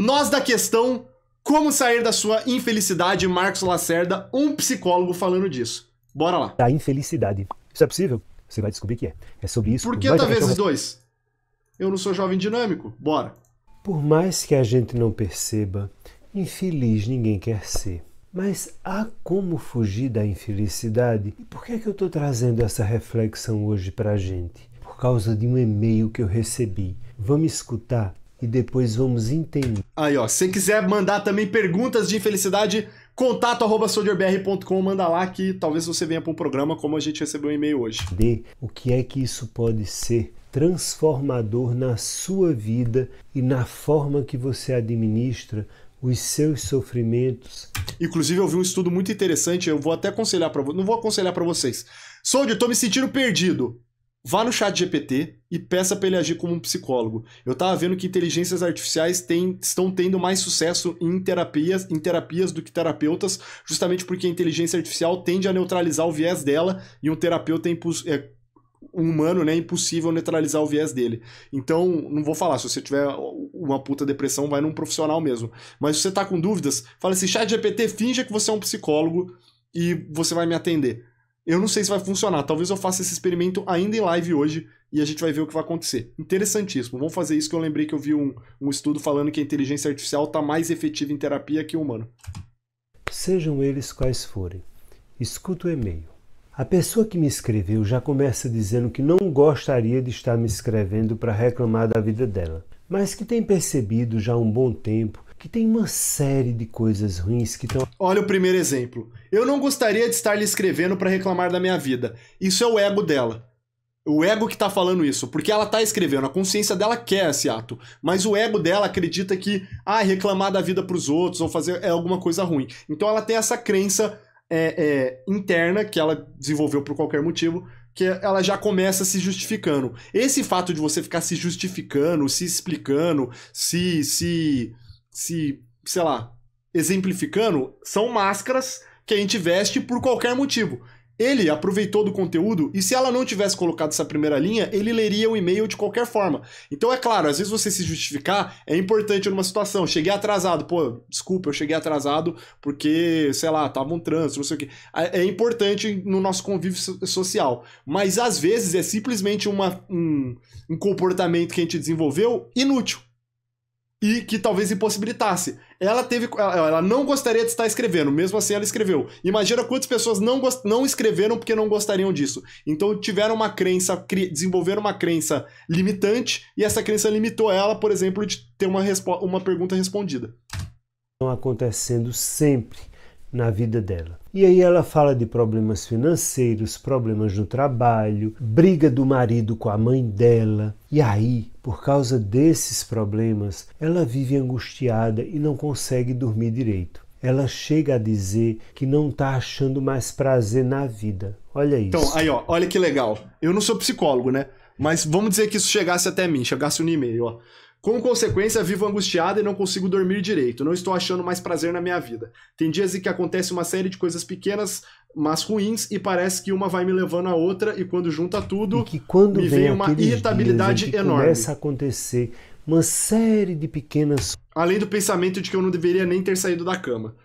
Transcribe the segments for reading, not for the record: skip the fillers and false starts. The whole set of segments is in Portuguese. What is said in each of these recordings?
Nós da questão, como sair da sua infelicidade, Marcos Lacerda, um psicólogo falando disso. Bora lá. Da infelicidade. Isso é possível? Você vai descobrir que é. É sobre isso. Por que vezes 2? Eu não sou jovem dinâmico. Bora. Por mais que a gente não perceba, infeliz ninguém quer ser. Mas há como fugir da infelicidade? E por que é que eu estou trazendo essa reflexão hoje para a gente? Por causa de um e-mail que eu recebi. Vamos escutar e depois vamos entender. Aí, ó, se você quiser mandar também perguntas de infelicidade, contato@soldierbr.com, manda lá que talvez você venha para um programa como a gente recebeu um e-mail hoje. O que é que isso pode ser transformador na sua vida e na forma que você administra os seus sofrimentos. Inclusive eu vi um estudo muito interessante, eu vou até aconselhar para vocês, não vou aconselhar para vocês. Soldier, tô me sentindo perdido. Vá no chat GPT e peça para ele agir como um psicólogo. Eu tava vendo que inteligências artificiais estão tendo mais sucesso em terapias do que terapeutas, justamente porque a inteligência artificial tende a neutralizar o viés dela e um terapeuta um humano, né, é impossível neutralizar o viés dele. Então, não vou falar, se você tiver uma puta depressão, vai num profissional mesmo. Mas se você tá com dúvidas, fala assim, chat GPT, finja que você é um psicólogo e você vai me atender. Eu não sei se vai funcionar, talvez eu faça esse experimento ainda em live hoje e a gente vai ver o que vai acontecer. Interessantíssimo, vamos fazer isso que eu lembrei que eu vi um estudo falando que a inteligência artificial tá mais efetiva em terapia que o humano. Sejam eles quais forem, escuta o e-mail. A pessoa que me escreveu já começa dizendo que não gostaria de estar me escrevendo para reclamar da vida dela, mas que tem percebido já há um bom tempo que tem uma série de coisas ruins que estão... Olha o primeiro exemplo. Eu não gostaria de estar lhe escrevendo para reclamar da minha vida. Isso é o ego dela. O ego que tá falando isso, porque ela tá escrevendo, a consciência dela quer esse ato, mas o ego dela acredita que reclamar da vida pros outros ou fazer é alguma coisa ruim. Então ela tem essa crença interna que ela desenvolveu por qualquer motivo, que ela já começa se justificando. Esse fato de você ficar se justificando, se explicando, sei lá, exemplificando, são máscaras que a gente veste por qualquer motivo. Ele aproveitou do conteúdo e se ela não tivesse colocado essa primeira linha, ele leria o e-mail de qualquer forma. Então é claro, às vezes você se justificar é importante numa situação. Cheguei atrasado, pô, desculpa, eu cheguei atrasado porque, sei lá, tava um trânsito, não sei o quê. É importante no nosso convívio social. Mas às vezes é simplesmente um comportamento que a gente desenvolveu inútil. E que talvez impossibilitasse. Ela não gostaria de estar escrevendo, mesmo assim ela escreveu. Imagina quantas pessoas não escreveram porque não gostariam disso. Então tiveram uma crença, desenvolveram uma crença limitante, e essa crença limitou ela, por exemplo, de ter uma pergunta respondida. Estão acontecendo sempre na vida dela. E aí ela fala de problemas financeiros, problemas no trabalho, briga do marido com a mãe dela. E aí, por causa desses problemas, ela vive angustiada e não consegue dormir direito. Ela chega a dizer que não está achando mais prazer na vida. Olha isso. Então, aí ó, olha que legal. Eu não sou psicólogo, né? Mas vamos dizer que isso chegasse até mim, chegasse no e-mail, ó. Com consequência, vivo angustiada e não consigo dormir direito. Não estou achando mais prazer na minha vida. Tem dias em que acontece uma série de coisas pequenas, mas ruins, e parece que uma vai me levando a outra, e quando junta tudo, e que quando me vem uma irritabilidade enorme. Começa a acontecer uma série de pequenas... Além do pensamento de que eu não deveria nem ter saído da cama.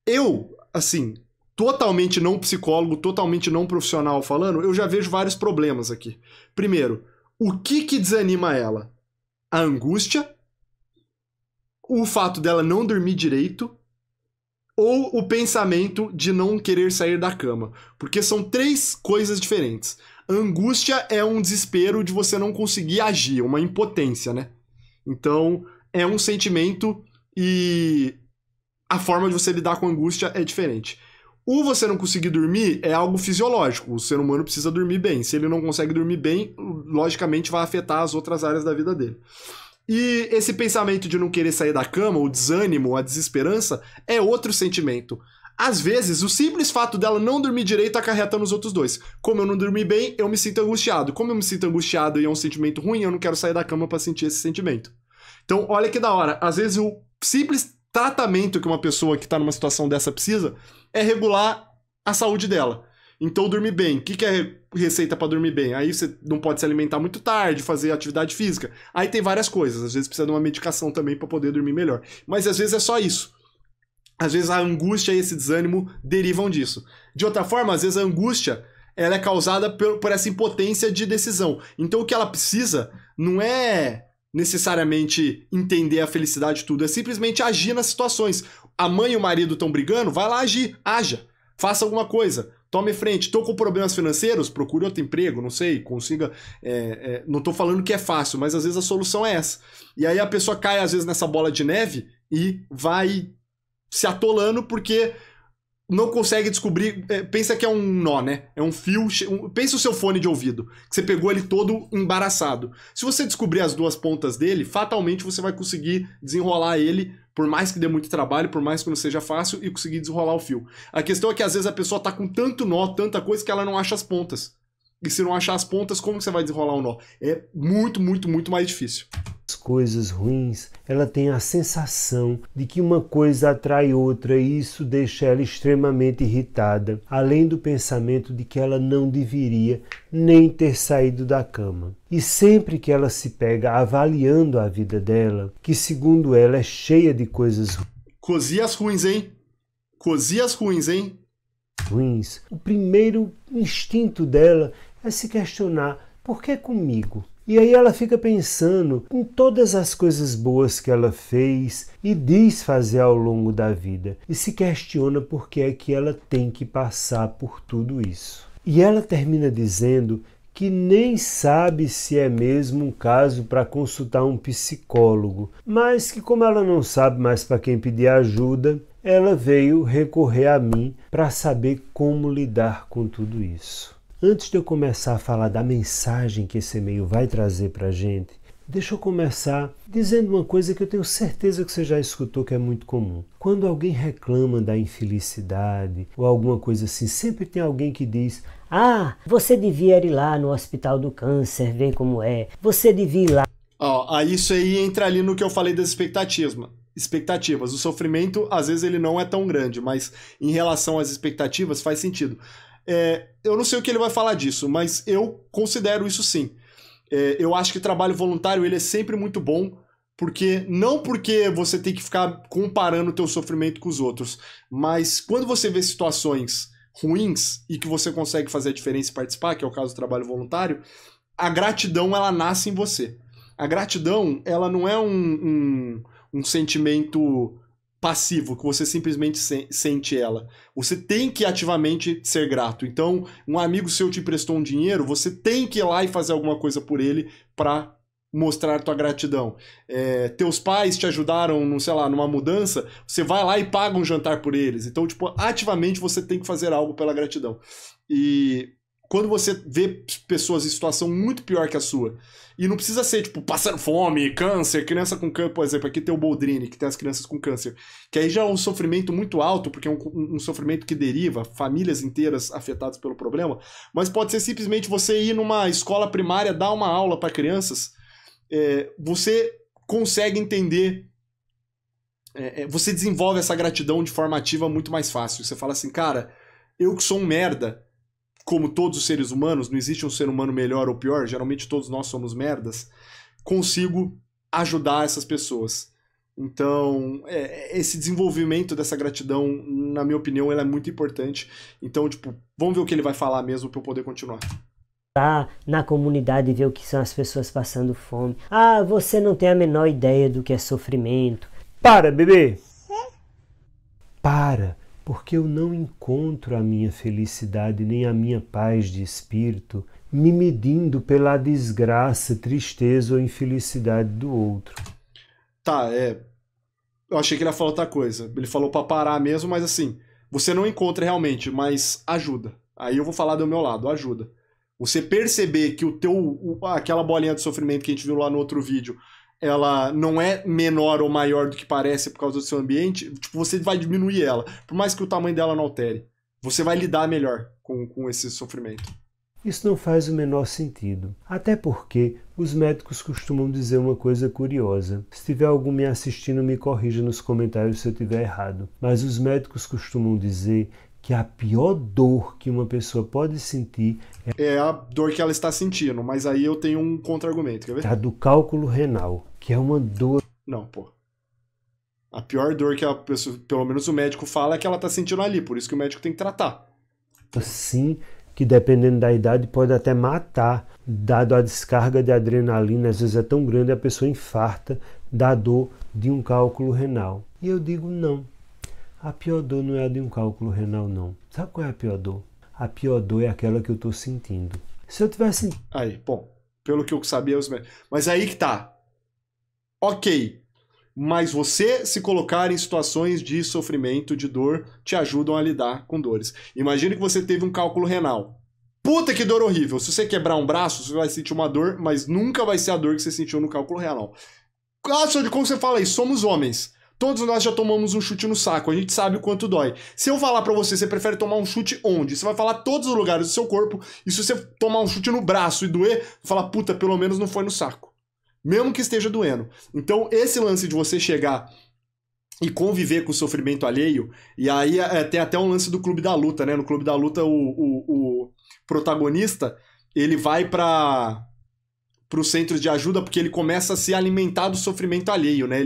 Eu, assim, totalmente não psicólogo, totalmente não profissional falando, eu já vejo vários problemas aqui. Primeiro, o que desanima ela? A angústia, o fato dela não dormir direito, ou o pensamento de não querer sair da cama. Porque são três coisas diferentes. A angústia é um desespero de você não conseguir agir, uma impotência, né? Então, é um sentimento e a forma de você lidar com a angústia é diferente. O você não conseguir dormir é algo fisiológico. O ser humano precisa dormir bem. Se ele não consegue dormir bem, logicamente vai afetar as outras áreas da vida dele. E esse pensamento de não querer sair da cama, o desânimo, a desesperança, é outro sentimento. Às vezes, o simples fato dela não dormir direito acarreta nos outros dois. Como eu não dormi bem, eu me sinto angustiado. Como eu me sinto angustiado e é um sentimento ruim, eu não quero sair da cama para sentir esse sentimento. Então, olha que da hora. Às vezes, o simples tratamento que uma pessoa que está numa situação dessa precisa é regular a saúde dela. Então dormir bem. O que é receita para dormir bem? Aí você não pode se alimentar muito tarde, fazer atividade física. Aí tem várias coisas. Às vezes precisa de uma medicação também para poder dormir melhor. Mas às vezes é só isso. Às vezes a angústia e esse desânimo derivam disso. De outra forma, às vezes a angústia ela é causada por essa impotência de decisão. Então o que ela precisa não é necessariamente entender a felicidade de tudo, é simplesmente agir nas situações. A mãe e o marido estão brigando, vai lá agir, haja, faça alguma coisa, tome frente. Estou com problemas financeiros, procure outro emprego, não sei, consiga... não estou falando que é fácil, mas às vezes a solução é essa. E aí a pessoa cai às vezes nessa bola de neve e vai se atolando porque não consegue descobrir, pensa que é um nó, né? É um fio, pensa o seu fone de ouvido, que você pegou ele todo embaraçado. Se você descobrir as duas pontas dele, fatalmente você vai conseguir desenrolar ele, por mais que dê muito trabalho, por mais que não seja fácil, e conseguir desenrolar o fio. A questão é que às vezes a pessoa tá com tanto nó, tanta coisa, que ela não acha as pontas. E se não achar as pontas, como que você vai desenrolar o nó? É muito, muito, muito mais difícil. Coisas ruins, ela tem a sensação de que uma coisa atrai outra e isso deixa ela extremamente irritada, além do pensamento de que ela não deveria nem ter saído da cama. E sempre que ela se pega avaliando a vida dela, que segundo ela é cheia de coisas Cozias ruins, hein? Cozias ruins, hein? ruins, o primeiro instinto dela é se questionar: por que comigo? E aí ela fica pensando em todas as coisas boas que ela fez e diz fazer ao longo da vida e se questiona por que é que ela tem que passar por tudo isso. E ela termina dizendo que nem sabe se é mesmo um caso para consultar um psicólogo, mas que como ela não sabe mais para quem pedir ajuda, ela veio recorrer a mim para saber como lidar com tudo isso. Antes de eu começar a falar da mensagem que esse e-mail vai trazer para a gente, deixa eu começar dizendo uma coisa que eu tenho certeza que você já escutou, que é muito comum. Quando alguém reclama da infelicidade ou alguma coisa assim, sempre tem alguém que diz: ah, você devia ir lá no Hospital do Câncer, ver como é. Você devia ir lá. Isso aí entra ali no que eu falei das expectativas. O sofrimento, às vezes, ele não é tão grande, mas em relação às expectativas faz sentido. Eu não sei o que ele vai falar disso, mas eu considero isso sim. Eu acho que trabalho voluntário ele é sempre muito bom, não porque você tem que ficar comparando o teu sofrimento com os outros, mas quando você vê situações ruins e que você consegue fazer a diferença e participar, que é o caso do trabalho voluntário, a gratidão ela nasce em você. A gratidão ela não é um sentimento passivo, que você simplesmente sente ela. Você tem que ativamente ser grato. Então, um amigo seu te emprestou um dinheiro, você tem que ir lá e fazer alguma coisa por ele para mostrar tua gratidão. Teus pais te ajudaram, sei lá, numa mudança, você vai lá e paga um jantar por eles. Então, ativamente você tem que fazer algo pela gratidão. E quando você vê pessoas em situação muito pior que a sua, e não precisa ser, passando fome, câncer, criança com câncer, por exemplo, aqui tem o Boldrini, que tem as crianças com câncer, que aí já é um sofrimento muito alto, porque é um sofrimento que deriva, famílias inteiras afetadas pelo problema, mas pode ser simplesmente você ir numa escola primária, dar uma aula para crianças, você consegue entender, você desenvolve essa gratidão de forma ativa muito mais fácil. Você fala assim, cara, eu que sou um merda, como todos os seres humanos, não existe um ser humano melhor ou pior, geralmente todos nós somos merdas, consigo ajudar essas pessoas. Então, esse desenvolvimento dessa gratidão, na minha opinião, ela é muito importante. Então, vamos ver o que ele vai falar mesmo para eu poder continuar. Lá na comunidade e ver o que são as pessoas passando fome. Ah, você não tem a menor ideia do que é sofrimento. Para, bebê! Para! Porque eu não encontro a minha felicidade nem a minha paz de espírito me medindo pela desgraça, tristeza ou infelicidade do outro. Tá, eu achei que ele ia falar outra coisa. Ele falou pra parar mesmo, mas assim, você não encontra realmente, mas ajuda. Aí eu vou falar do meu lado, ajuda. Você perceber que aquela bolinha de sofrimento que a gente viu lá no outro vídeo, ela não é menor ou maior do que parece por causa do seu ambiente, você vai diminuir ela. Por mais que o tamanho dela não altere. Você vai lidar melhor com esse sofrimento. Isso não faz o menor sentido. Até porque os médicos costumam dizer uma coisa curiosa. Se tiver algum me assistindo, me corrija nos comentários se eu estiver errado. Mas os médicos costumam dizer que a pior dor que uma pessoa pode sentir É a dor que ela está sentindo, mas aí eu tenho um contra-argumento, quer ver? é a do cálculo renal, que é uma dor. Não, pô. A pior dor que a pessoa, pelo menos o médico fala, é que ela tá sentindo ali, por isso que o médico tem que tratar. Sim, que dependendo da idade pode até matar, dado a descarga de adrenalina, às vezes é tão grande a pessoa infarta da dor de um cálculo renal. E eu digo não, a pior dor não é a de um cálculo renal não. Sabe qual é a pior dor? A pior dor é aquela que eu estou sentindo. Se eu tivesse... Aí, bom, pelo que eu sabia, os médicos... Mas aí que tá. Ok, mas você se colocar em situações de sofrimento, de dor, te ajudam a lidar com dores. Imagine que você teve um cálculo renal. Puta que dor horrível. Se você quebrar um braço, você vai sentir uma dor, mas nunca vai ser a dor que você sentiu no cálculo renal. Como você fala isso? Somos homens. Todos nós já tomamos um chute no saco, a gente sabe o quanto dói. Se eu falar pra você, você prefere tomar um chute onde? Você vai falar todos os lugares do seu corpo, e se você tomar um chute no braço e doer, vai falar, puta, pelo menos não foi no saco. Mesmo que esteja doendo. Então, esse lance de você chegar e conviver com o sofrimento alheio, e aí tem até um lance do Clube da Luta, né? No Clube da Luta, o protagonista, ele vai para os centros de ajuda porque ele começa a se alimentar do sofrimento alheio, né?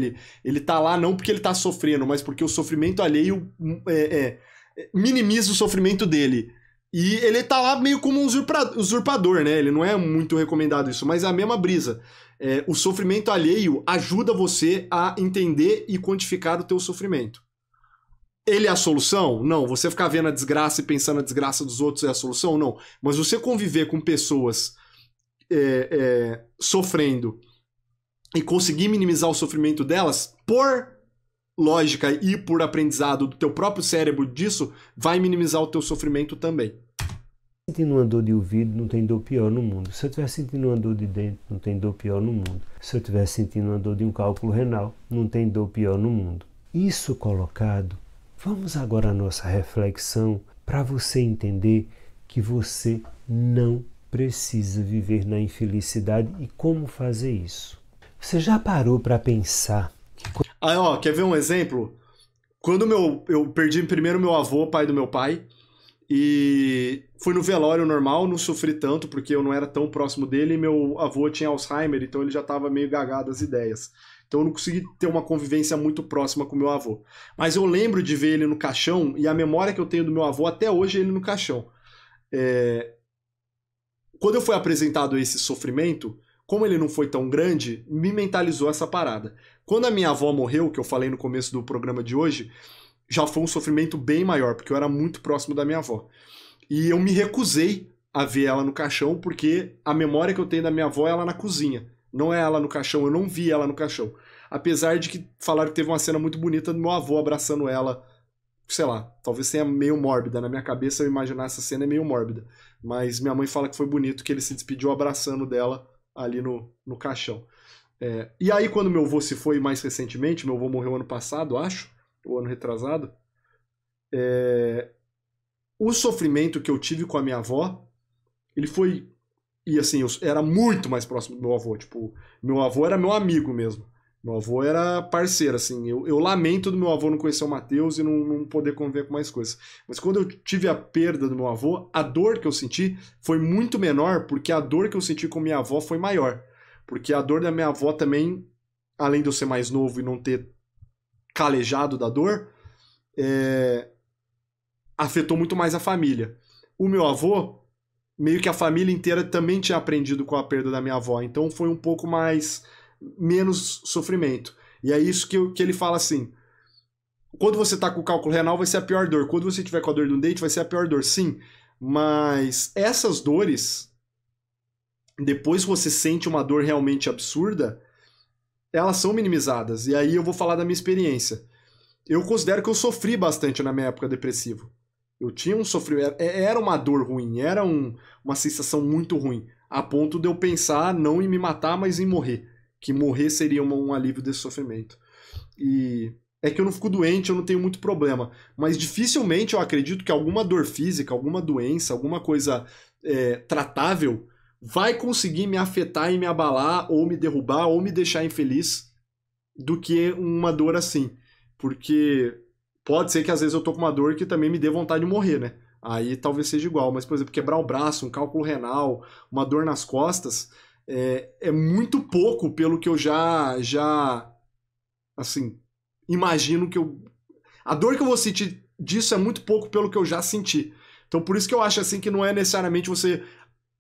Ele tá lá não porque ele tá sofrendo, mas porque o sofrimento alheio minimiza o sofrimento dele. E ele tá lá meio como um usurpador, né? Ele não é muito recomendado isso, mas é a mesma brisa. O sofrimento alheio ajuda você a entender e quantificar o teu sofrimento. Ele é a solução? Não. Você ficar vendo a desgraça e pensando na desgraça dos outros é a solução? Não. Mas você conviver com pessoas sofrendo e conseguir minimizar o sofrimento delas, por lógica e por aprendizado do teu próprio cérebro disso, vai minimizar o teu sofrimento também. Sentindo uma dor de ouvido, não tem dor pior no mundo. Se eu estiver sentindo uma dor de dente, não tem dor pior no mundo. Se eu estiver sentindo uma dor de um cálculo renal, não tem dor pior no mundo. Isso colocado, vamos agora à nossa reflexão para você entender que você não precisa viver na infelicidade e como fazer isso. Você já parou para pensar? Quer ver um exemplo? Quando eu perdi primeiro meu avô, pai do meu pai, e fui no velório normal, não sofri tanto porque eu não era tão próximo dele e meu avô tinha Alzheimer, então ele já estava meio gagado as ideias. Então eu não consegui ter uma convivência muito próxima com meu avô. Mas eu lembro de ver ele no caixão e a memória que eu tenho do meu avô até hoje é ele no caixão. Quando eu fui apresentado a esse sofrimento, como ele não foi tão grande, me mentalizou essa parada. Quando a minha avó morreu, que eu falei no começo do programa de hoje, já foi um sofrimento bem maior, porque eu era muito próximo da minha avó. E eu me recusei a ver ela no caixão, porque a memória que eu tenho da minha avó é ela na cozinha. Não é ela no caixão, eu não vi ela no caixão. Apesar de que falaram que teve uma cena muito bonita do meu avô abraçando ela, sei lá, talvez tenha meio mórbida. Na minha cabeça eu imaginar essa cena é meio mórbida. Mas minha mãe fala que foi bonito, que ele se despediu abraçando dela ali no caixão. E aí quando meu avô se foi mais recentemente, meu avô morreu ano passado, acho, ou ano retrasado, o sofrimento que eu tive com a minha avó, ele foi... E assim, eu era muito mais próximo do meu avô. Tipo, meu avô era meu amigo mesmo. Meu avô era parceiro, assim. Eu lamento do meu avô não conhecer o Matheus e não poder conviver com mais coisas. Mas quando eu tive a perda do meu avô, a dor que eu senti foi muito menor, porque a dor que eu senti com minha avó foi maior. Porque a dor da minha avó também, além de eu ser mais novo e não ter calejado da dor, afetou muito mais a família. O meu avô, meio que a família inteira também tinha aprendido com a perda da minha avó, então foi um pouco menos sofrimento. E é isso que ele fala assim, quando você tá com o cálculo renal vai ser a pior dor, quando você tiver com a dor do dente vai ser a pior dor, sim, mas essas dores, depois que você sente uma dor realmente absurda, elas são minimizadas, e aí eu vou falar da minha experiência. Eu considero que eu sofri bastante na minha época depressiva. Eu tinha um sofrimento, era uma dor ruim, era uma sensação muito ruim, a ponto de eu pensar não em me matar, mas em morrer. Que morrer seria um alívio desse sofrimento. E é que eu não fico doente, eu não tenho muito problema, mas dificilmente eu acredito que alguma dor física, alguma doença, alguma coisa tratável vai conseguir me afetar e me abalar, ou me derrubar, ou me deixar infeliz do que uma dor assim. Porque Pode ser que às vezes eu tô com uma dor que também me dê vontade de morrer, né? Aí talvez seja igual, mas, por exemplo, quebrar o braço, um cálculo renal, uma dor nas costas, é muito pouco pelo que eu já assim, imagino que eu... A dor que eu vou sentir disso é muito pouco pelo que eu já senti. Então por isso que eu acho assim que não é necessariamente você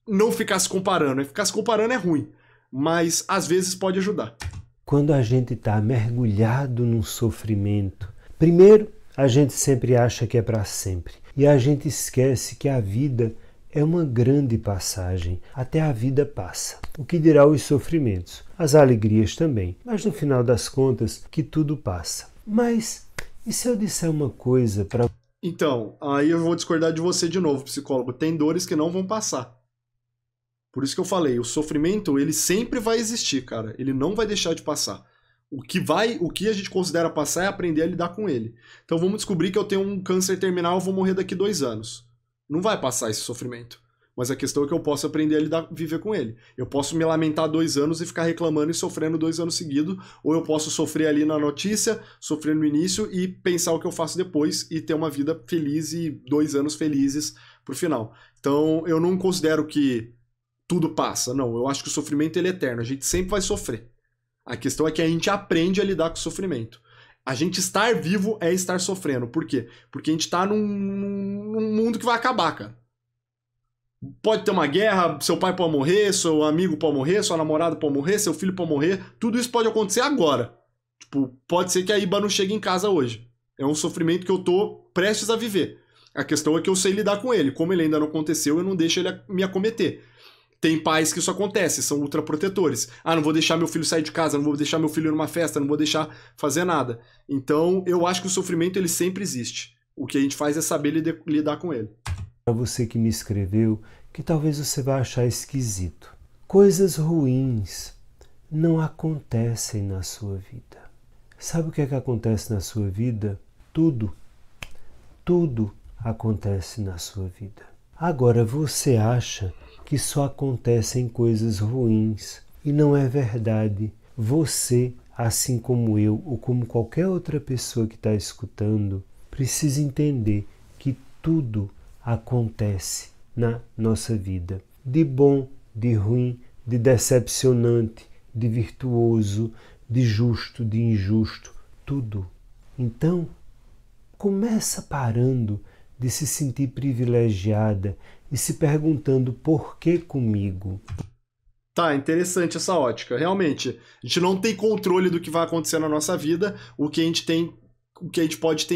não ficar se comparando. Ficar se comparando é ruim, mas às vezes pode ajudar. Quando a gente está mergulhado num sofrimento, primeiro, a gente sempre acha que é para sempre. E a gente esquece que a vida é uma grande passagem. Até a vida passa. O que dirá os sofrimentos? As alegrias também. Mas no final das contas, que tudo passa. Mas, e se eu disser uma coisa para... Então, aí eu vou discordar de você de novo, psicólogo. Tem dores que não vão passar. Por isso que eu falei, o sofrimento, ele sempre vai existir, cara. Ele não vai deixar de passar. O que a gente considera passar é aprender a lidar com ele. Então vamos descobrir que eu tenho um câncer terminal, eu vou morrer daqui 2 anos. Não vai passar esse sofrimento. Mas a questão é que eu posso aprender a viver com ele. Eu posso me lamentar 2 anos e ficar reclamando e sofrendo 2 anos seguidos, ou eu posso sofrer ali na notícia, sofrer no início e pensar o que eu faço depois e ter uma vida feliz e 2 anos felizes pro final. Então eu não considero que tudo passa. Não, eu acho que o sofrimento ele é eterno. A gente sempre vai sofrer. A questão é que a gente aprende a lidar com o sofrimento. A gente estar vivo é estar sofrendo. Por quê? Porque a gente tá num mundo que vai acabar, cara. Pode ter uma guerra, seu pai pode morrer, seu amigo pode morrer, sua namorada pode morrer, seu filho pode morrer. Tudo isso pode acontecer agora. Tipo, pode ser que a Iba não chegue em casa hoje. É um sofrimento que eu tô prestes a viver. A questão é que eu sei lidar com ele. Como ele ainda não aconteceu, eu não deixo ele me acometer. Tem pais que isso acontece, são ultraprotetores. Ah, não vou deixar meu filho sair de casa, não vou deixar meu filho ir numa festa, não vou deixar fazer nada. Então, eu acho que o sofrimento ele sempre existe. O que a gente faz é saber lidar com ele. Para você que me escreveu, que talvez você vá achar esquisito. Coisas ruins não acontecem na sua vida. Sabe o que é que acontece na sua vida? Tudo acontece na sua vida. Agora, você acha que só acontecem coisas ruins. E não é verdade. Você, assim como eu, ou como qualquer outra pessoa que está escutando, precisa entender que tudo acontece na nossa vida. De bom, de ruim, de decepcionante, de virtuoso, de justo, de injusto, tudo. Então, começa parando de se sentir privilegiada e se perguntando por que comigo. Tá, interessante essa ótica. Realmente, a gente não tem controle do que vai acontecer na nossa vida. O que a gente pode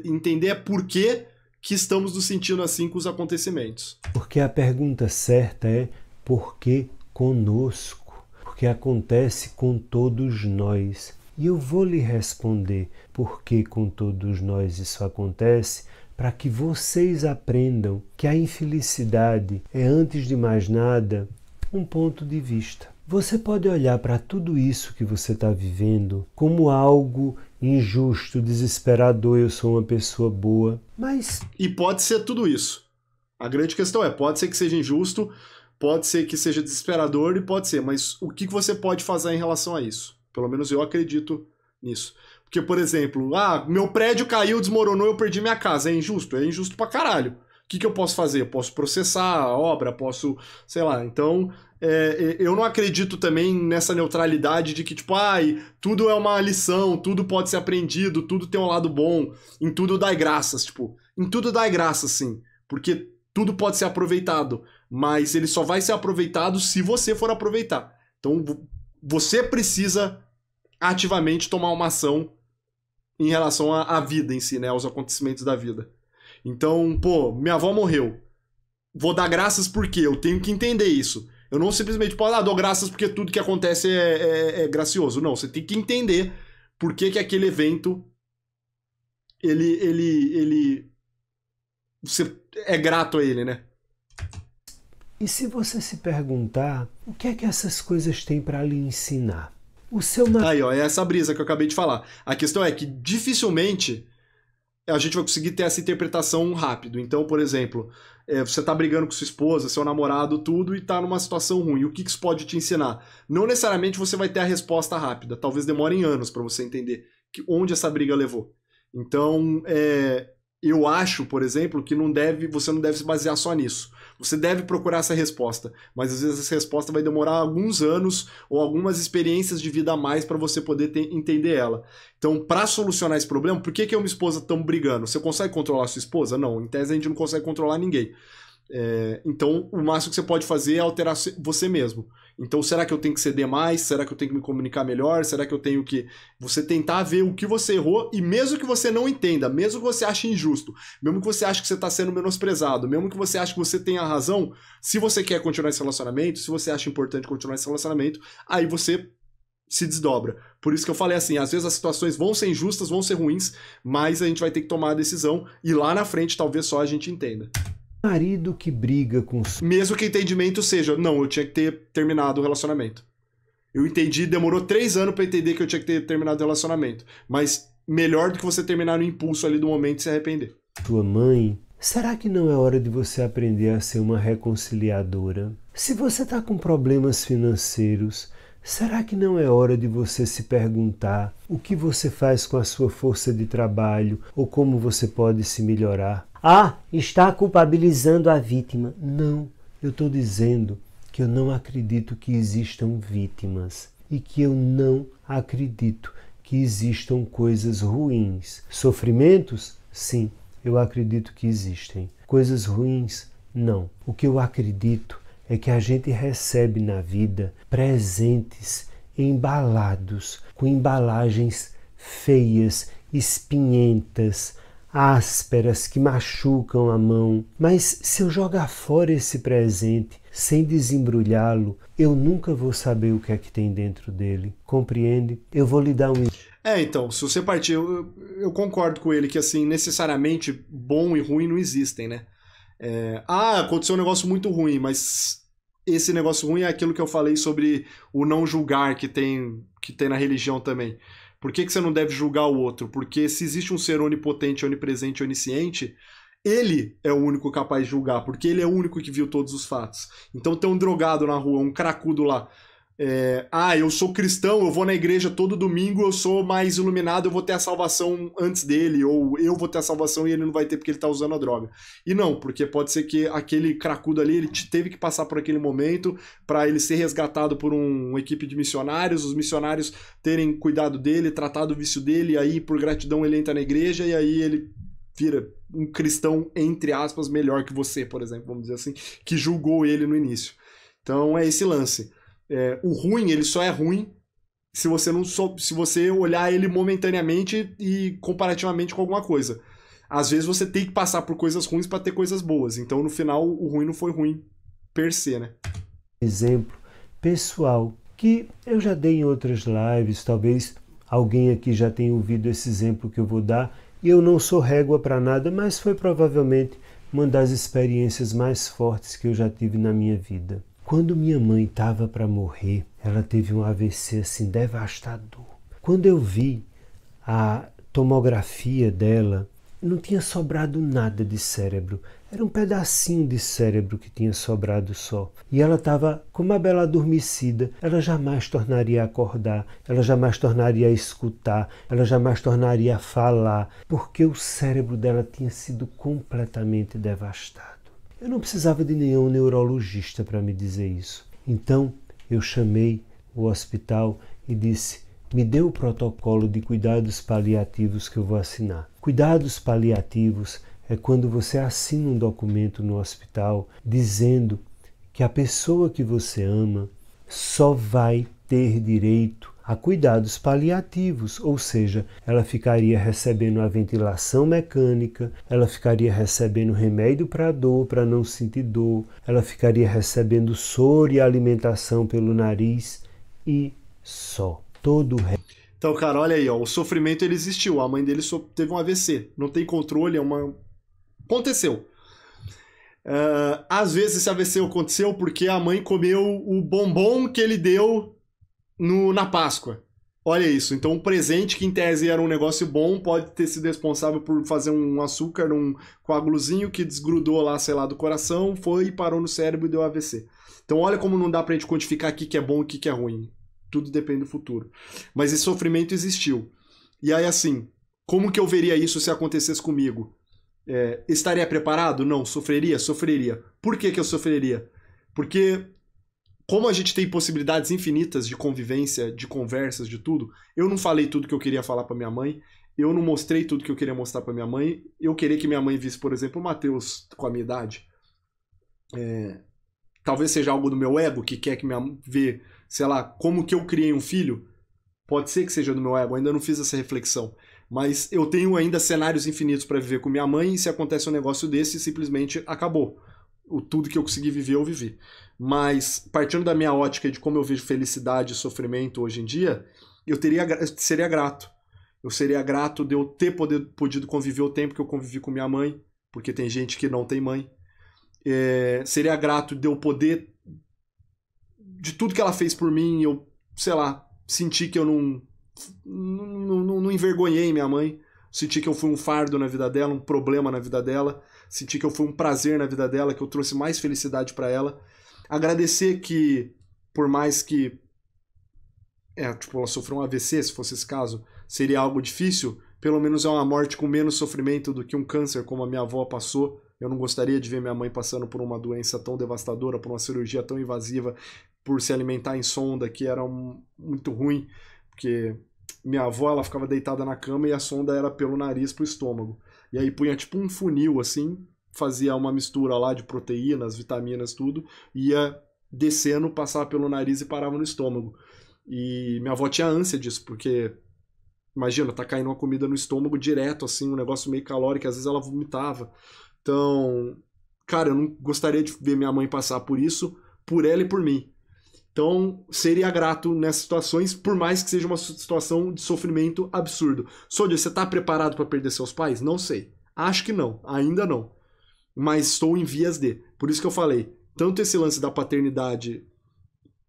entender é por que estamos nos sentindo assim com os acontecimentos. Porque a pergunta certa é por que conosco? Porque acontece com todos nós. E eu vou lhe responder por que com todos nós isso acontece, para que vocês aprendam que a infelicidade é, antes de mais nada, um ponto de vista. Você pode olhar para tudo isso que você está vivendo como algo injusto, desesperador, eu sou uma pessoa boa, mas... E pode ser tudo isso. A grande questão é, pode ser que seja injusto, pode ser que seja desesperador e pode ser, mas o que você pode fazer em relação a isso? Pelo menos eu acredito nisso. Porque, por exemplo, meu prédio caiu, desmoronou, eu perdi minha casa. É injusto? É injusto pra caralho. O que eu posso fazer? Eu posso processar a obra, posso, sei lá. Então, eu não acredito também nessa neutralidade de que, tipo, tudo é uma lição, tudo pode ser aprendido, tudo tem um lado bom, em tudo dai graças. Tipo, em tudo dai graças, sim. Porque tudo pode ser aproveitado, mas ele só vai ser aproveitado se você for aproveitar. Então, você precisa ativamente tomar uma ação em relação à vida em si, né? Aos acontecimentos da vida. Então, minha avó morreu. Vou dar graças por quê? Eu tenho que entender isso. Eu não simplesmente dou graças porque tudo que acontece é gracioso. Não, você tem que entender por que aquele evento você é grato a ele, né? E se você se perguntar, o que é que essas coisas têm para lhe ensinar? Aí, ó, é essa brisa que eu acabei de falar. A questão é que dificilmente a gente vai conseguir ter essa interpretação rápido. Então, por exemplo, você tá brigando com sua esposa, seu namorado, tudo, e tá numa situação ruim. O que isso pode te ensinar? Não necessariamente você vai ter a resposta rápida. Talvez demore anos para você entender onde essa briga levou. Então, eu acho, por exemplo, que você não deve se basear só nisso. Você deve procurar essa resposta, mas às vezes essa resposta vai demorar alguns anos ou algumas experiências de vida a mais para você poder entender ela. Então, para solucionar esse problema, por que eu e minha esposa estamos brigando? Você consegue controlar a sua esposa? Não, em tese a gente não consegue controlar ninguém. Então, o máximo que você pode fazer é alterar você mesmo. Então, será que eu tenho que ceder mais? Será que eu tenho que me comunicar melhor? Será que eu tenho que... Você tentar ver o que você errou, e mesmo que você não entenda, mesmo que você ache injusto, mesmo que você ache que você está sendo menosprezado, mesmo que você ache que você tenha razão, se você quer continuar esse relacionamento, se você acha importante continuar esse relacionamento, aí você se desdobra. Por isso que eu falei assim, às vezes as situações vão ser injustas, vão ser ruins, mas a gente vai ter que tomar a decisão, e lá na frente talvez só a gente entenda. Marido que briga com... Mesmo que o entendimento seja, não, eu tinha que ter terminado o relacionamento. Eu entendi, demorou 3 anos pra entender que eu tinha que ter terminado o relacionamento. Mas melhor do que você terminar no impulso ali do momento e se arrepender. Sua mãe, será que não é hora de você aprender a ser uma reconciliadora? Se você tá com problemas financeiros, será que não é hora de você se perguntar o que você faz com a sua força de trabalho ou como você pode se melhorar? Ah, está culpabilizando a vítima. Não, eu estou dizendo que eu não acredito que existam vítimas e que eu não acredito que existam coisas ruins. Sofrimentos? Sim, eu acredito que existem. Coisas ruins? Não. O que eu acredito é que a gente recebe na vida presentes embalados, com embalagens feias, espinhentas, ásperas, que machucam a mão. Mas se eu jogar fora esse presente sem desembrulhá-lo, eu nunca vou saber o que é que tem dentro dele. Compreende? Eu vou lhe dar um... Então, se você partir, eu concordo com ele que, assim, necessariamente bom e ruim não existem, né? Aconteceu um negócio muito ruim, mas esse negócio ruim é aquilo que eu falei sobre o não julgar que tem na religião também. Por que você não deve julgar o outro? Porque se existe um ser onipotente, onipresente, onisciente, ele é o único capaz de julgar, porque ele é o único que viu todos os fatos. Então tem um drogado na rua, um cracudo lá. Eu sou cristão, eu vou na igreja todo domingo, eu sou mais iluminado, eu vou ter a salvação antes dele, ou eu vou ter a salvação e ele não vai ter porque ele tá usando a droga. E não, porque pode ser que aquele cracudo ali, ele teve que passar por aquele momento para ele ser resgatado por uma equipe de missionários, os missionários terem cuidado dele, tratado o vício dele, e aí por gratidão ele entra na igreja e aí ele vira um cristão, entre aspas, melhor que você, por exemplo, vamos dizer assim, que julgou ele no início. Então é esse lance. O ruim, ele só é ruim se você olhar ele momentaneamente e comparativamente com alguma coisa. Às vezes você tem que passar por coisas ruins para ter coisas boas. Então, no final, o ruim não foi ruim per se, né? Exemplo pessoal que eu já dei em outras lives, talvez alguém aqui já tenha ouvido esse exemplo que eu vou dar, e eu não sou régua para nada, mas foi provavelmente uma das experiências mais fortes que eu já tive na minha vida. Quando minha mãe estava para morrer, ela teve um AVC assim devastador. Quando eu vi a tomografia dela, não tinha sobrado nada de cérebro. Era um pedacinho de cérebro que tinha sobrado só. E ela estava como uma bela adormecida. Ela jamais tornaria a acordar, ela jamais tornaria a escutar, ela jamais tornaria a falar, porque o cérebro dela tinha sido completamente devastado. Eu não precisava de nenhum neurologista para me dizer isso. Então, eu chamei o hospital e disse: me dê o protocolo de cuidados paliativos que eu vou assinar. Cuidados paliativos é quando você assina um documento no hospital dizendo que a pessoa que você ama só vai ter direito a cuidados paliativos, ou seja, ela ficaria recebendo a ventilação mecânica, ela ficaria recebendo remédio para dor, para não sentir dor, ela ficaria recebendo soro e alimentação pelo nariz e só. Todo o resto. Então, cara, olha aí, ó, o sofrimento ele existiu, a mãe dele teve um AVC, não tem controle, aconteceu. Às vezes esse AVC aconteceu porque a mãe comeu o bombom que ele deu na Páscoa. Olha isso. Então, um presente que em tese era um negócio bom pode ter sido responsável por fazer um açúcar, um coágulozinho que desgrudou lá, sei lá, do coração, foi e parou no cérebro e deu AVC. Então, olha como não dá pra gente quantificar o que é bom e o que é ruim. Tudo depende do futuro. Mas esse sofrimento existiu. E aí, assim, Como que eu veria isso se acontecesse comigo? Estaria preparado? Não. Sofreria? Sofreria. Por que eu sofreria? Porque como a gente tem possibilidades infinitas de convivência, de conversas, de tudo, eu não falei tudo que eu queria falar pra minha mãe, eu não mostrei tudo que eu queria mostrar pra minha mãe, eu queria que minha mãe visse, por exemplo, o Matheus com a minha idade. Talvez seja algo do meu ego que quer que minha mãe vê, sei lá, como que eu criei um filho. Pode ser que seja do meu ego, ainda não fiz essa reflexão. Mas eu tenho ainda cenários infinitos pra viver com minha mãe e se acontece um negócio desse, simplesmente acabou. Tudo que eu consegui viver, eu vivi. Mas, partindo da minha ótica de como eu vejo felicidade e sofrimento hoje em dia, eu seria grato. Eu seria grato de eu ter podido conviver o tempo que eu convivi com minha mãe, porque tem gente que não tem mãe. Seria grato de eu poder, de tudo que ela fez por mim, eu, sei lá, senti que eu não envergonhei minha mãe, senti que eu fui um fardo na vida dela, um problema na vida dela, senti que eu fui um prazer na vida dela, que eu trouxe mais felicidade pra ela. Agradecer que, por mais que ela sofreu um AVC, se fosse esse caso, seria algo difícil, pelo menos é uma morte com menos sofrimento do que um câncer, como a minha avó passou. Eu não gostaria de ver minha mãe passando por uma doença tão devastadora, por uma cirurgia tão invasiva, por se alimentar em sonda, que era muito ruim, porque minha avó, ela ficava deitada na cama e a sonda era pelo nariz pro estômago. E aí punha tipo um funil, assim, fazia uma mistura lá de proteínas, vitaminas, tudo, ia descendo, passava pelo nariz e parava no estômago. E minha avó tinha ânsia disso, porque, imagina, tá caindo uma comida no estômago direto, assim, um negócio meio calórico, às vezes ela vomitava. Então, cara, eu não gostaria de ver minha mãe passar por isso, por ela e por mim. Então, seria grato nessas situações, por mais que seja uma situação de sofrimento absurdo. Soldier, você tá preparado para perder seus pais? Não sei. Acho que não, ainda não. Mas estou em vias de. Por isso que eu falei, tanto esse lance da paternidade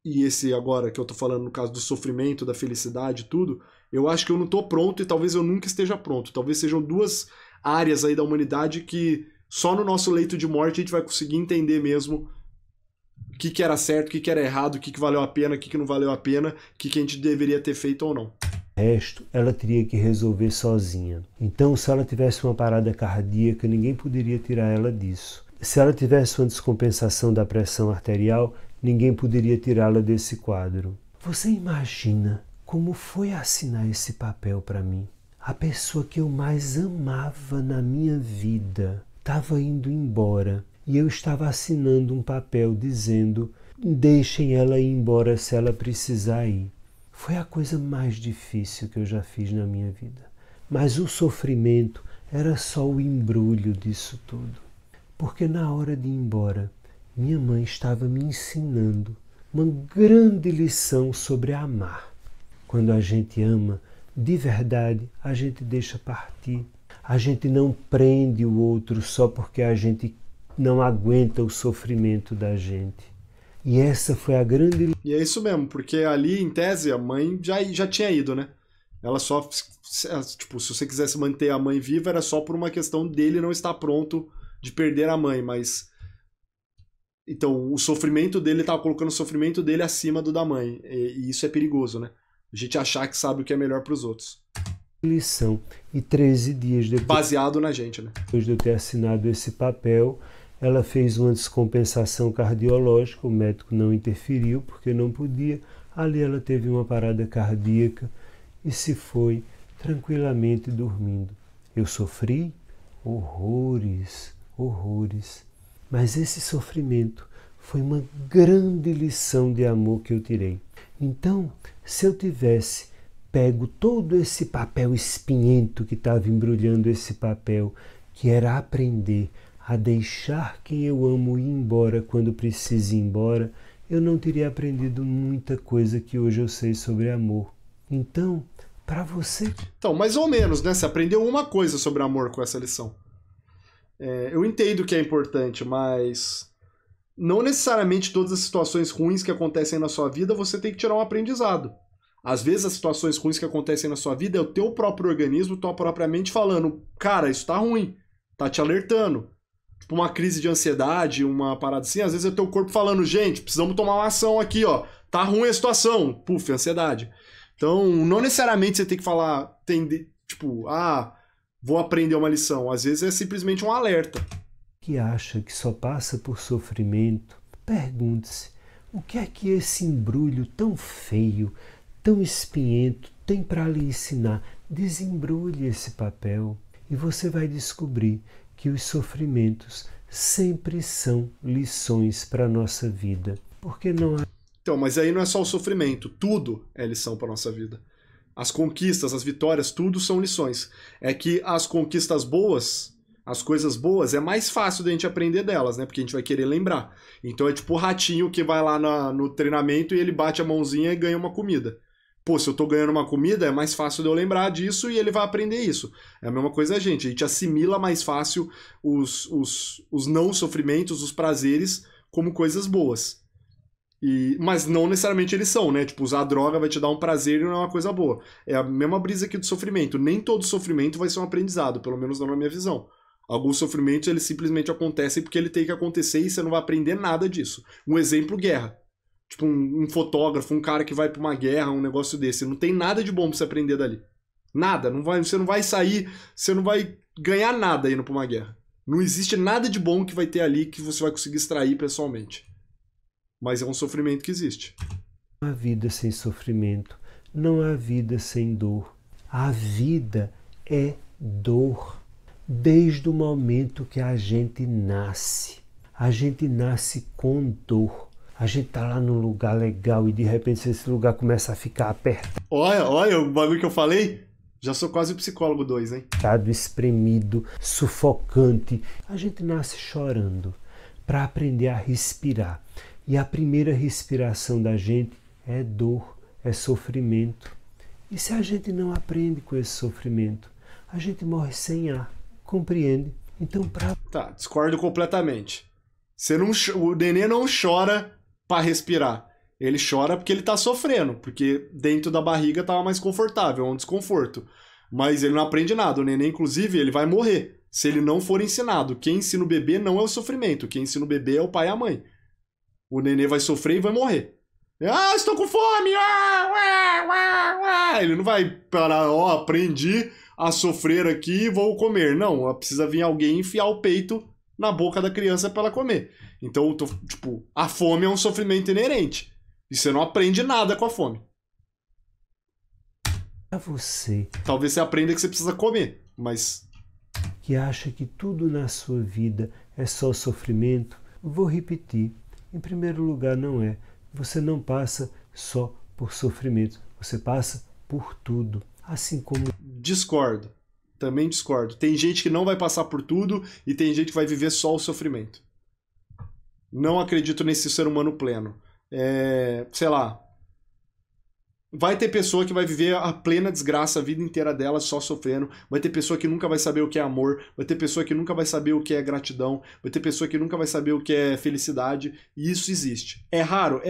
e esse agora que eu tô falando no caso do sofrimento, da felicidade, tudo, eu acho que eu não tô pronto e talvez eu nunca esteja pronto. Talvez sejam duas áreas aí da humanidade que só no nosso leito de morte a gente vai conseguir entender mesmo o que era certo, o que era errado, o que valeu a pena, o que não valeu a pena, o que a gente deveria ter feito ou não. O resto ela teria que resolver sozinha. Então, se ela tivesse uma parada cardíaca, ninguém poderia tirar ela disso. Se ela tivesse uma descompensação da pressão arterial, ninguém poderia tirá-la desse quadro. Você imagina como foi assinar esse papel para mim? A pessoa que eu mais amava na minha vida estava indo embora. E eu estava assinando um papel dizendo: deixem ela ir embora se ela precisar ir. Foi a coisa mais difícil que eu já fiz na minha vida. Mas o sofrimento era só o embrulho disso tudo. Porque na hora de ir embora, minha mãe estava me ensinando uma grande lição sobre amar. Quando a gente ama, de verdade, a gente deixa partir. A gente não prende o outro só porque a gente não aguenta o sofrimento da gente. E essa foi a grande... E é isso mesmo, porque ali, em tese, a mãe já tinha ido, né? Ela só, tipo, se você quisesse manter a mãe viva, era só por uma questão dele não estar pronto de perder a mãe, mas... Então, o sofrimento dele, estava colocando o sofrimento dele acima do da mãe. E isso é perigoso, né? A gente achar que sabe o que é melhor para os outros. Lição. E 13 dias depois... Baseado na gente, né? Depois de eu ter assinado esse papel, ela fez uma descompensação cardiológica, o médico não interferiu porque não podia. Ali ela teve uma parada cardíaca e se foi tranquilamente dormindo. Eu sofri horrores, horrores. Mas esse sofrimento foi uma grande lição de amor que eu tirei. Então, se eu tivesse pego todo esse papel espinhento que estava embrulhando esse papel, que era aprender a deixar quem eu amo ir embora quando precisa ir embora, eu não teria aprendido muita coisa que hoje eu sei sobre amor. Então, para você... Então, mais ou menos, né? Você aprendeu uma coisa sobre amor com essa lição. Eu entendo que é importante, mas não necessariamente todas as situações ruins que acontecem na sua vida você tem que tirar um aprendizado. Às vezes as situações ruins que acontecem na sua vida é o teu próprio organismo, tua própria mente falando: cara, isso tá ruim, tá te alertando. Tipo uma crise de ansiedade, uma parada assim, às vezes é o teu corpo falando: gente, precisamos tomar uma ação aqui, ó, tá ruim a situação. Puf, ansiedade. Então, não necessariamente você tem que falar, tipo, vou aprender uma lição. Às vezes é simplesmente um alerta. Que acha que só passa por sofrimento, pergunte-se, o que é que esse embrulho tão feio, tão espinhento tem para lhe ensinar? Desembrulhe esse papel e você vai descobrir que os sofrimentos sempre são lições para a nossa vida. Porque não há... Então, mas aí não é só o sofrimento, tudo é lição para nossa vida. As conquistas, as vitórias, tudo são lições. É que as conquistas boas, as coisas boas, é mais fácil da gente aprender delas, né? Porque a gente vai querer lembrar. Então é tipo o ratinho que vai lá no treinamento e ele bate a mãozinha e ganha uma comida. Pô, se eu tô ganhando uma comida, é mais fácil de eu lembrar disso e ele vai aprender isso. É a mesma coisa a gente assimila mais fácil os não sofrimentos, os prazeres, como coisas boas. Mas não necessariamente eles são, né? Tipo, usar droga vai te dar um prazer e não é uma coisa boa. É a mesma brisa aqui do sofrimento. Nem todo sofrimento vai ser um aprendizado, pelo menos não na minha visão. Alguns sofrimentos, eles simplesmente acontecem porque ele tem que acontecer e você não vai aprender nada disso. Um exemplo, guerra. Tipo, um fotógrafo, um cara que vai pra uma guerra, um negócio desse. Não tem nada de bom pra você aprender dali. Nada. Você não vai sair, você não vai ganhar nada indo pra uma guerra. Não existe nada de bom que vai ter ali que você vai conseguir extrair pessoalmente. Mas é um sofrimento que existe. Não há vida sem sofrimento. Não há vida sem dor. A vida é dor. Desde o momento que a gente nasce. A gente nasce com dor. A gente tá lá num lugar legal e de repente esse lugar começa a ficar apertado. Olha o bagulho que eu falei. Já sou quase o psicólogo 2, hein? Espremido, sufocante. A gente nasce chorando para aprender a respirar. E a primeira respiração da gente é dor, é sofrimento. E se a gente não aprende com esse sofrimento, a gente morre sem ar. Compreende? Então, Tá, discordo completamente. O nenê não chora para respirar. Ele chora porque ele tá sofrendo, porque dentro da barriga tava mais confortável, é um desconforto. Mas ele não aprende nada. O nenê, inclusive, ele vai morrer se ele não for ensinado. Quem ensina o bebê não é o sofrimento. Quem ensina o bebê é o pai e a mãe. O nenê vai sofrer e vai morrer. Estou com fome! Ele não vai parar, aprendi a sofrer aqui e vou comer. Não, precisa vir alguém enfiar o peito na boca da criança para ela comer. Então, tipo, a fome é um sofrimento inerente. E você não aprende nada com a fome. Para você... Talvez você aprenda que você precisa comer, mas... que acha que tudo na sua vida é só sofrimento, vou repetir. Em primeiro lugar, não é. Você não passa só por sofrimento. Você passa por tudo. Assim como... Discordo. Também discordo. Tem gente que não vai passar por tudo e tem gente que vai viver só o sofrimento. Não acredito nesse ser humano pleno. Sei lá. Vai ter pessoa que vai viver a plena desgraça a vida inteira dela só sofrendo. Vai ter pessoa que nunca vai saber o que é amor. Vai ter pessoa que nunca vai saber o que é gratidão. Vai ter pessoa que nunca vai saber o que é felicidade. E isso existe. É raro,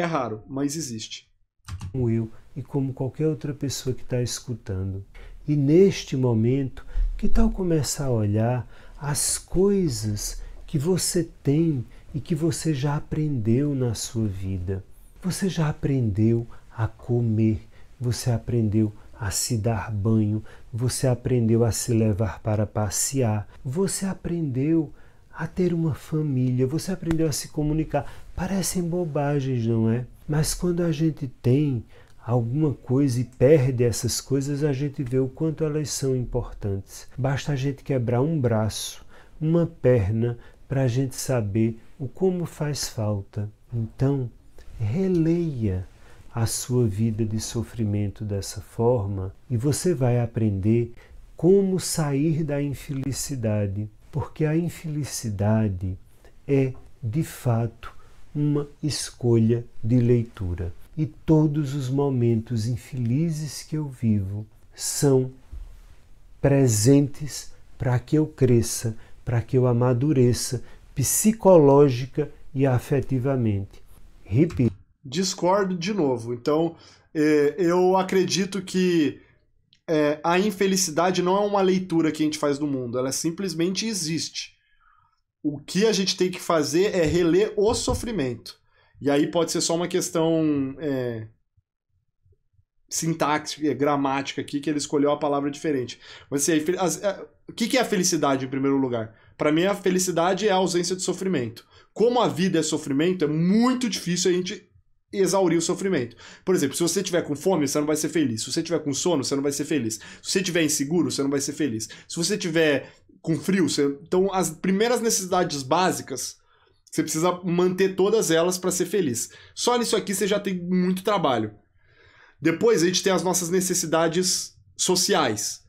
mas existe. Como eu e como qualquer outra pessoa que está escutando. E neste momento, que tal começar a olhar as coisas que você tem e que você já aprendeu na sua vida? Você já aprendeu a comer. Você aprendeu a se dar banho, você aprendeu a se levar para passear, você aprendeu a ter uma família, você aprendeu a se comunicar. Parecem bobagens, não é? Mas quando a gente tem alguma coisa e perde essas coisas, a gente vê o quanto elas são importantes. Basta a gente quebrar um braço, uma perna, para a gente saber o como faz falta. Então, releia a sua vida de sofrimento dessa forma e você vai aprender como sair da infelicidade, porque a infelicidade é, de fato, uma escolha de leitura. E todos os momentos infelizes que eu vivo são presentes para que eu cresça, para que eu amadureça psicológica e afetivamente. Repito. Discordo de novo. Então, eu acredito que a infelicidade não é uma leitura que a gente faz do mundo, ela simplesmente existe. O que a gente tem que fazer é reler o sofrimento. E aí pode ser só uma questão sintaxe, gramática aqui, que ele escolheu a palavra diferente. Mas assim, o que é a felicidade em primeiro lugar? Para mim, a felicidade é a ausência de sofrimento. Como a vida é sofrimento, é muito difícil a gente exaurir o sofrimento. Por exemplo, se você tiver com fome, você não vai ser feliz. Se você tiver com sono, você não vai ser feliz. Se você tiver inseguro, você não vai ser feliz. Se você tiver com frio, então as primeiras necessidades básicas, você precisa manter todas elas para ser feliz. Só nisso aqui você já tem muito trabalho. Depois a gente tem as nossas necessidades sociais,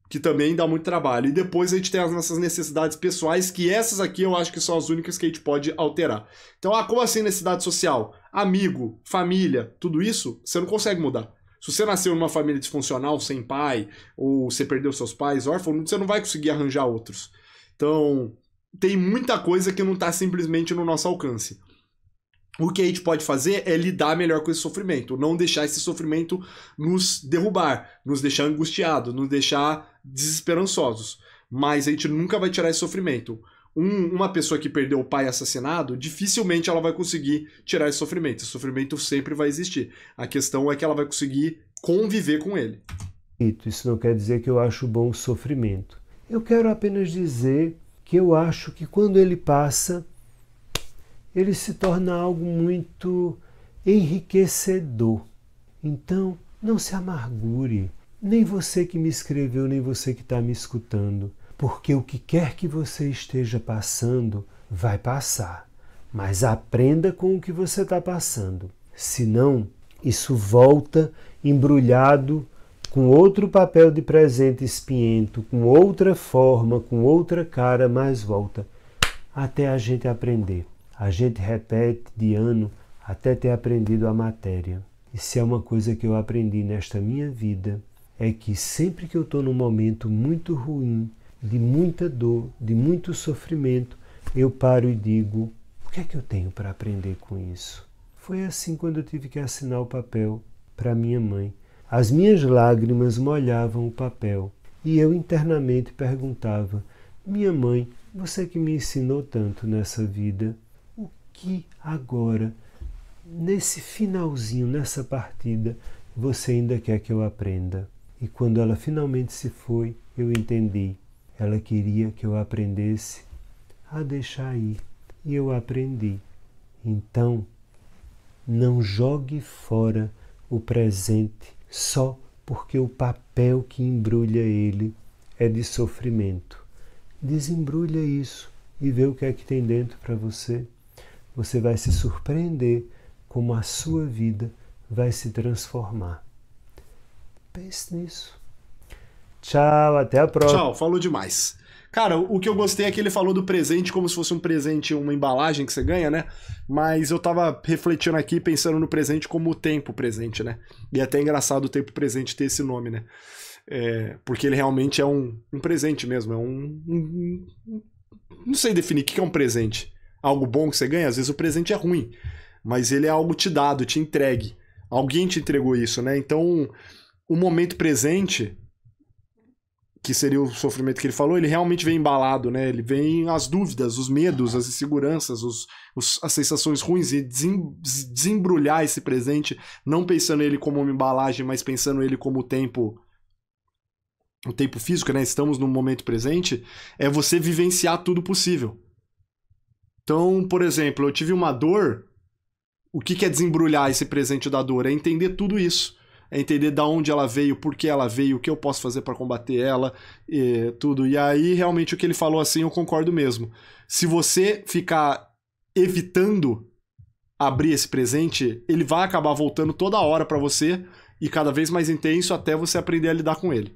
que também dá muito trabalho. E depois a gente tem as nossas necessidades pessoais, que essas aqui eu acho que são as únicas que a gente pode alterar. Então, como assim necessidade social? Amigo, família, tudo isso, você não consegue mudar. Se você nasceu numa família disfuncional, sem pai, ou você perdeu seus pais órfãos, você não vai conseguir arranjar outros. Então, tem muita coisa que não está simplesmente no nosso alcance. O que a gente pode fazer é lidar melhor com esse sofrimento, não deixar esse sofrimento nos derrubar, nos deixar angustiados, nos deixar desesperançosos. Mas a gente nunca vai tirar esse sofrimento. Uma pessoa que perdeu o pai assassinado, dificilmente ela vai conseguir tirar esse sofrimento. Esse sofrimento sempre vai existir. A questão é que ela vai conseguir conviver com ele. Isso não quer dizer que eu acho bom o sofrimento. Eu quero apenas dizer que eu acho que quando ele passa, ele se torna algo muito enriquecedor. Então, não se amargure, nem você que me escreveu, nem você que está me escutando, porque o que quer que você esteja passando, vai passar. Mas aprenda com o que você está passando. Senão, isso volta embrulhado com outro papel de presente espinhento, com outra forma, com outra cara, mas volta até a gente aprender. A gente repete de ano até ter aprendido a matéria. E se é uma coisa que eu aprendi nesta minha vida, é que sempre que eu estou num momento muito ruim, de muita dor, de muito sofrimento, eu paro e digo, o que é que eu tenho para aprender com isso? Foi assim quando eu tive que assinar o papel para minha mãe. As minhas lágrimas molhavam o papel e eu internamente perguntava, minha mãe, você que me ensinou tanto nessa vida, que agora, nesse finalzinho, nessa partida, você ainda quer que eu aprenda. E quando ela finalmente se foi, eu entendi. Ela queria que eu aprendesse a deixar ir. E eu aprendi. Então, não jogue fora o presente só porque o papel que embrulha ele é de sofrimento. Desembrulha isso e vê o que é que tem dentro para você. Você vai se surpreender como a sua vida vai se transformar. Pense nisso. Tchau, até a próxima. Tchau, falou demais. Cara, o que eu gostei é que ele falou do presente como se fosse um presente, uma embalagem que você ganha, né? Mas eu tava refletindo aqui, pensando no presente como o tempo presente, né? E é até engraçado o tempo presente ter esse nome, né? Porque ele realmente é um presente mesmo, não sei definir o que é um presente. Algo bom que você ganha, às vezes o presente é ruim, mas ele é algo te dado, te entregue. Alguém te entregou isso, né? Então, o momento presente, que seria o sofrimento que ele falou, ele realmente vem embalado, né? Ele vem as dúvidas, os medos, as inseguranças, as sensações ruins, e desembrulhar esse presente, não pensando ele como uma embalagem, mas pensando ele como o tempo físico, né? Estamos no momento presente, é você vivenciar tudo possível. Então, por exemplo, eu tive uma dor, o que é desembrulhar esse presente da dor? É entender tudo isso. É entender de onde ela veio, por que ela veio, o que eu posso fazer para combater ela, tudo. E aí, realmente, o que ele falou assim, eu concordo mesmo. Se você ficar evitando abrir esse presente, ele vai acabar voltando toda hora para você e cada vez mais intenso até você aprender a lidar com ele.